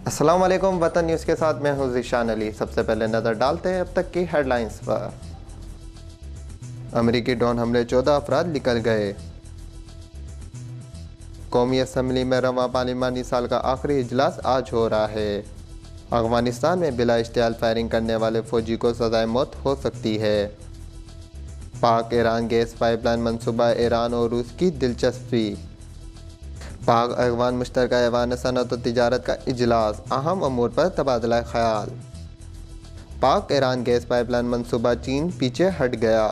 السلام علیکم، وطن نیوز کے ساتھ میں ہوں ذیشان علی۔ سب سے پہلے نظر ڈالتے ہیں اب تک کی ہیڈ لائنز پر۔ امریکی ڈرون حملے 14 افراد نکل گئے۔ قومی اسمبلی میں رواں پارلیمانی سال کا آخری اجلاس آج ہو رہا ہے۔ افغانستان میں بلا اشتعال فائرنگ کرنے والے فوجی کو سزائے موت ہو سکتی ہے۔ پاک ایران گیس پائپ لائن منصوبہ، ایران اور روس کی دلچسپی۔ پاک افغان مشترکہ ایوان صنعت و تجارت کا اجلاس، اہم امور پر تبادلہ خیال۔ پاک ایران گیس پائپ لائن منصوبہ، چین پیچھے ہٹ گیا۔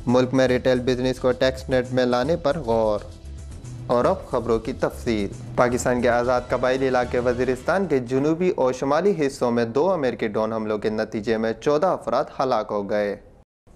ملک میں ریٹیل بزنس کو ٹیکس نیٹ میں لانے پر غور۔ اور اب خبروں کی تفصیل۔ پاکستان کے آزاد قبائلی علاقے وزیرستان کے جنوبی اور شمالی حصوں میں 2 امریکی ڈرون حملوں کے نتیجے میں 14 افراد ہلاک ہو گئے۔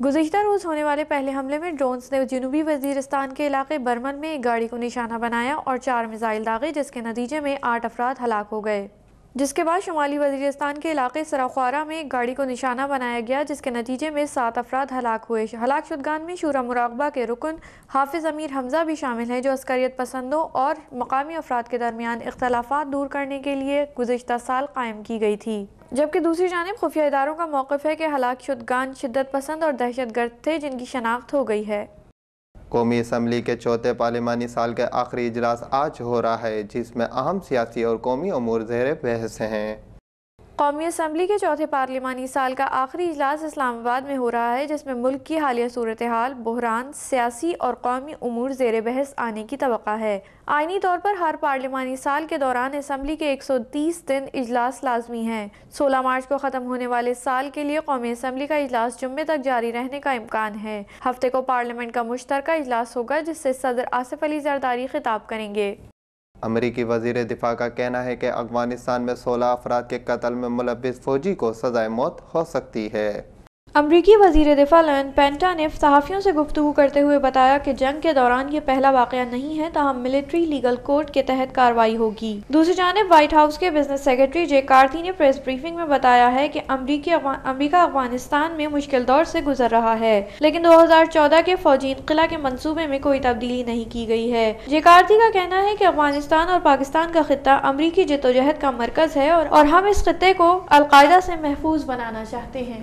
گزشتہ روز ہونے والے پہلے حملے میں ڈرونز نے جنوبی وزیرستان کے علاقے برمن میں ایک گاڑی کو نشانہ بنایا اور 4 میزائل داغے، جس کے نتیجے میں 8 افراد ہلاک ہو گئے۔ جس کے بعد شمالی وزیرستان کے علاقے سراخوارا میں ایک گاڑی کو نشانہ بنایا گیا، جس کے نتیجے میں 7 افراد ہلاک ہوئے۔ ہلاک شدگان میں شورا مراقبہ کے رکن حافظ امیر حمزہ بھی شامل ہیں، جو عسکریت پسندوں اور مقامی افراد کے درمیان اختلافات دور کرنے کے لیے گزشتہ سال قائم کی گئی تھی۔ جبکہ دوسری جانب خفیہ اداروں کا موقف ہے کہ ہلاک شدگان شدت پسند اور دہشت گرد تھے، جن کی شناخت ہو گئی ہے۔ قومی اسمبلی کے چوتھے پارلیمانی سال کے آخری اجلاس آج ہو رہا ہے، جس میں اہم سیاسی اور قومی امور زیر بحث ہیں۔ قومی اسمبلی کے چوتھے پارلیمانی سال کا آخری اجلاس اسلام آباد میں ہو رہا ہے، جس میں ملک کی حالیہ صورتحال، بحران، سیاسی اور قومی امور زیر بحث آنے کی توقع ہے۔ آئینی طور پر ہر پارلیمانی سال کے دوران اسمبلی کے 130 دن اجلاس لازمی ہیں۔ 16 مارچ کو ختم ہونے والے سال کے لیے قومی اسمبلی کا اجلاس جمعے تک جاری رہنے کا امکان ہے۔ ہفتے کو پارلیمنٹ کا مشترکہ اجلاس ہوگا، جس سے صدر آصف علی زرداری خطاب کریں گے۔ امریکی وزیر دفاع کا کہنا ہے کہ افغانستان میں 16 افراد کے قتل میں ملوث فوجی کو سزائے موت ہو سکتی ہے۔ امریکی وزیر دفاع لائن پینٹا نے صحافیوں سے گفتگو کرتے ہوئے بتایا کہ جنگ کے دوران یہ پہلا واقعہ نہیں ہے، تاہم ملٹری لیگل کوڈ کے تحت کارروائی ہوگی۔ دوسری جانب وائٹ ہاؤس کے بزنس سیکرٹری جے کارتھی نے پریس بریفنگ میں بتایا ہے کہ امریکہ افغانستان میں مشکل دور سے گزر رہا ہے، لیکن 2014 کے فوجی انخلا کے منصوبے میں کوئی تبدیلی نہیں کی گئی ہے۔ جے کارتھی کا کہنا ہے کہ افغانستان اور پاکستان کا خطہ امریکی جدوجہد کا مرکز ہے اور ہم اس خطے کو القاعدہ سے محفوظ بنانا چاہتے ہیں۔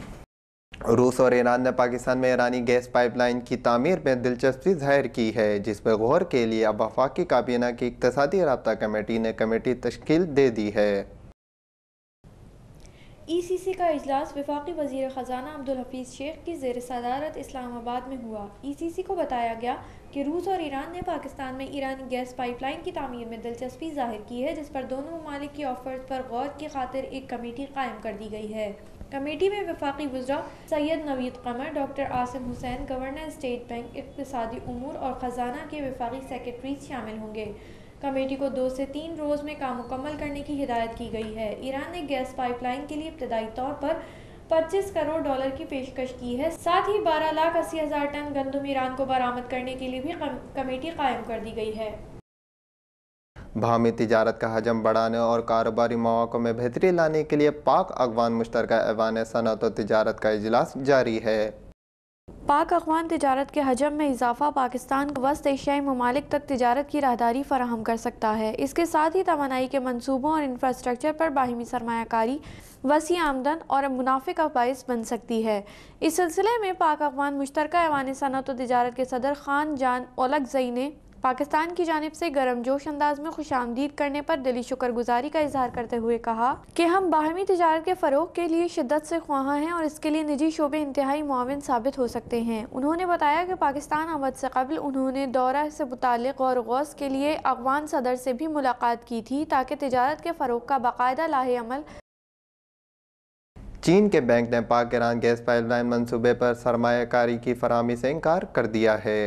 روس اور ایران نے پاکستان میں ایرانی گیس پائپ لائن کی تعمیر میں دلچسپی ظاہر کی ہے، جس پر غور کے لیے اب وفاقی کابینہ کی اقتصادی رابطہ کمیٹی نے کمیٹی تشکیل دے دی ہے۔ ای سی سی کا اجلاس وفاقی وزیر خزانہ عبدالحفیظ شیخ کی زیر صدارت اسلام آباد میں ہوا۔ ای سی سی کو بتایا گیا کہ روس اور ایران نے پاکستان میں ایرانی گیس پائپ لائن کی تعمیر میں دلچسپی ظاہر کی ہے، جس پر دونوں ممالک کی آفرز پر غور کی خاطر ایک کمیٹی قائم کر دی گئی ہے۔ کمیٹی میں وفاقی وزراء سید نوید قمر، ڈاکٹر عاصم حسین، گورنر اسٹیٹ بینک، اقتصادی امور اور خزانہ کے وفاقی سیکرٹریز شامل ہوں گے۔ کمیٹی کو 2 سے 3 روز میں کام مکمل کرنے کی ہدایت کی گئی ہے۔ ایران نے گیس پائپ لائن کے لیے ابتدائی طور پر $25 کروڑ کی پیشکش کی ہے۔ ساتھ ہی 12,80,000 ٹن گندم ایران کو برآمد کرنے کے لیے بھی کمیٹی قائم کر دی گئی ہے۔ باہمی تجارت کا حجم بڑھانے اور کاروباری مواقع میں بہتری لانے کے لیے پاک افغان مشترکہ ایوان صنعت و تجارت کا اجلاس جاری ہے۔ پاک افغان تجارت کے حجم میں اضافہ پاکستان کو وسط ایشیائی ممالک تک تجارت کی راہداری فراہم کر سکتا ہے۔ اس کے ساتھ ہی توانائی کے منصوبوں اور انفراسٹرکچر پر باہمی سرمایہ کاری وسیع آمدن اور منافع کا باعث بن سکتی ہے۔ اس سلسلے میں پاک افغان مشترکہ ایوان صنعت و تجارت کے صدر خان جان اولکزئی نے پاکستان کی جانب سے گرم جوش انداز میں خوش آمدید کرنے پر دلی شکر گزاری کا اظہار کرتے ہوئے کہا کہ ہم باہمی تجارت کے فروغ کے لیے شدت سے خواہاں ہیں اور اس کے لیے نجی شعبے انتہائی معاون ثابت ہو سکتے ہیں۔ انہوں نے بتایا کہ پاکستان آمد سے قبل انہوں نے دورہ سے متعلق غور و خوض کے لیے افغان صدر سے بھی ملاقات کی تھی، تاکہ تجارت کے فروغ کا باقاعدہ لائحہ عمل۔ چین کے بینک نے پاک ایران گیس پائپ لائن منصوبے پر سرمایہ کاری کی فراہمی سے انکار کر دیا ہے۔